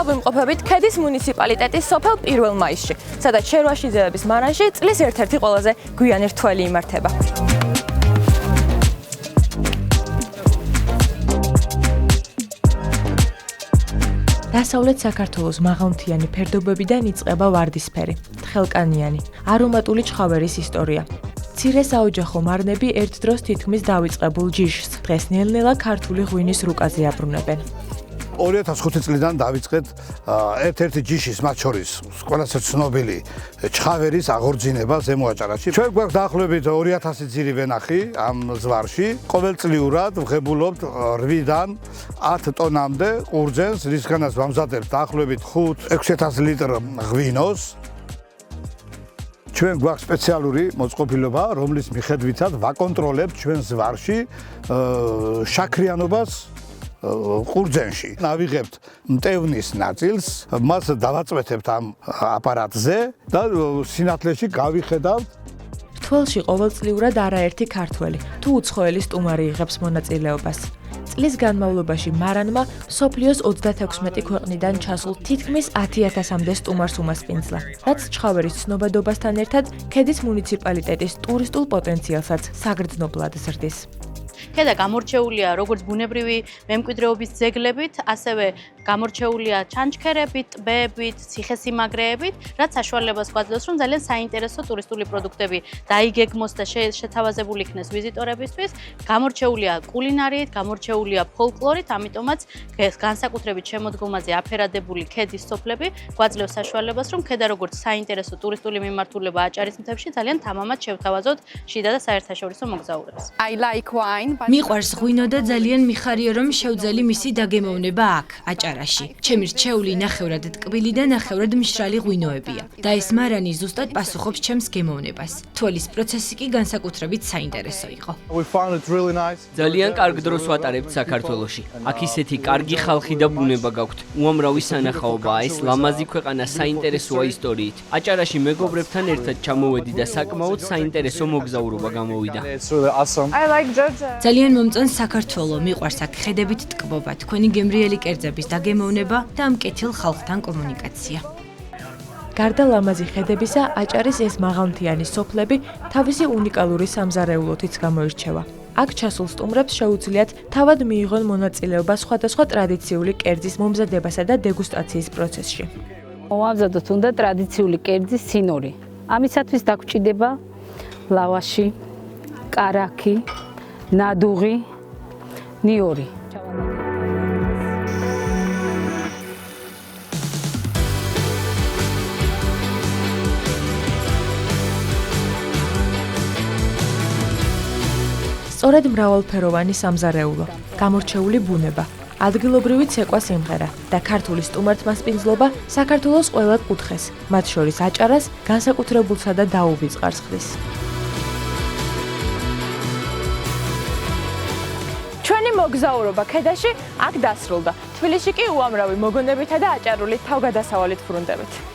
დავიმყოფებით ქედის მუნიციპალიტეტის სოფელ 1 მაისში, სადაც შერვაშიძეების მარანში წლის ერთ-ერთი ყველაზე გვიანი რთველი იმართება. დასავლეთ საქართველოს მაღალმთიანი ფერდობებიდან იწყება ვარდისფერი, თხელკანიანი, არომატული ჩხავერის ისტორია. მცირე საოჯახო მარნები ერთ დროს თითქმის დავიწყებულ ჯიშს დღეს ნელ-ნელა ქართული ღვინის რუკაზე აბრუნებენ. 2005 წლიდან დავიწყეთ ერთ-ერთი ჯიშის, მათ შორის ყველასათვის ცნობილი ჩხავერის აღორძინება ზემო აჭარაში. ჩვენ გვაქვს დაახლოებით 2000 ძირი ვენახი ამ ზვარში. ყოველწლიურად ვღებულობთ 8-დან 10 ტონამდე ყურძენს, რისგანაც ვამზადებთ დაახლოებით 5-6000 ლიტრ ღვინოს. ჩვენ გვაქვს სპეციალური მოწყობილობა, რომლის მიხედვითაც ვაკონტროლებთ ჩვენ ზვარში შაქრიანობას ყურძენში. ნავიღებთ მტევნის ნაწილს, მას დავაწვეთებთ ამ აპარატზე და სინათლეში გავიხედავთ. რთველში ყოველწლიურად არაერთი ქართველი თუ უცხოელი სტუმარი იღებს მონაწილეობას. წლის განმავლობაში მარანმა მსოფლიოს 36 ქვეყნიდან ჩასულ თითქმის 10,000-მდე სტუმარს უმასპინძლა, რაც ჩხავერის ცნობადობასთან ერთად ქედის მუნიციპალიტეტის ტურისტულ პოტენციალსაც საგრძნობლად ზრდის. ქედა გამორჩეულია როგორც ბუნებრივი მემკვიდრეობის ძეგლებით, ასევე გამორჩეულია ჩანჩქერებით, ტბებით, ციხესიმაგრეებით, რაც საშუალებას გვაძლევს, რომ ძალიან საინტერესო ტურისტული პროდუქტები დაიგეგმოს და შეთავაზებული იქნეს ვიზიტორებისთვის. გამორჩეულია კულინარიით, გამორჩეულია ფოლკლორით, ამიტომაც განსაკუთრებით შემოდგომაზე აფერადებული ქედის სოფლები გვაძლევს საშუალებას, რომ ქედა როგორც საინტერესო ტურისტული მიმართულება აჭარის მთებში ძალიან თამამად შევთავაზოთ შიდა და საერთაშორისო მოგზაურებს. მიყვარს ღვინო და ძალიან მიხარია, რომ შევძელი მისი დაგემოვნება აქ, აჭარაში. ჩემი რჩეული ნახევრად ტკბილი და ნახევრად მშრალი ღვინოებია და ეს მარანი ზუსტად პასუხობს ჩემს გემოვნებას. თვალის პროცესი კი განსაკუთრებით საინტერესო იყო. ძალიან კარგ დროს ვატარებთ საქართველოში. აქ ისეთი კარგი ხალხი და ბუნება გაქვთ. უამრავი სანახაობაა, ეს ლამაზი ქვეყანა საინტერესოა ისტორიით. აჭარაში მეგობრებთან ერთად ჩამოვედი და საკმაოდ საინტერესო მოგზაურობა გამოვიდა. ძალიან მომწონს საქართველო, მიყვარს აქ ხედებით ტკბობა, თქვენი გემრიელი კერძების დაგემოვნება და ამ კეთილ ხალხთან კომუნიკაცია. გარდა ლამაზი ხედებისა, აჭარის ეს მაღალმთიანი სოფლები თავისი უნიკალური სამზარეულოთიც გამოირჩევა. აქ ჩასულ სტუმრებს შეუძლიათ თავად მიიღონ მონაწილეობა სხვადასხვა ტრადიციული კერძის მომზადებასა და დეგუსტაციის პროცესში. მოვამზადოთ უნდა ტრადიციული კერძის სინორი. ამისათვის დაგვრჩება ლავაში, კარაქი, ნადუღი, ნიორი. სწორედ მრავალფეროვანი სამზარეულო, გამორჩეული ბუნება, ადგილობრივი ცეკვა სიმღერა და ქართული სტუმართმასპინძლობა საქართველოს ყველა კუთხეს, მათ შორის აჭარას, განსაკუთრებულსა და დაუვიწყარს ხდის. ჩვენი მოგზაურობა ქედაში აქ დასრულდა. თბილისში კი უამრავი მოგონებითა და აჭარული თავგადასავალით ვრუნდებით.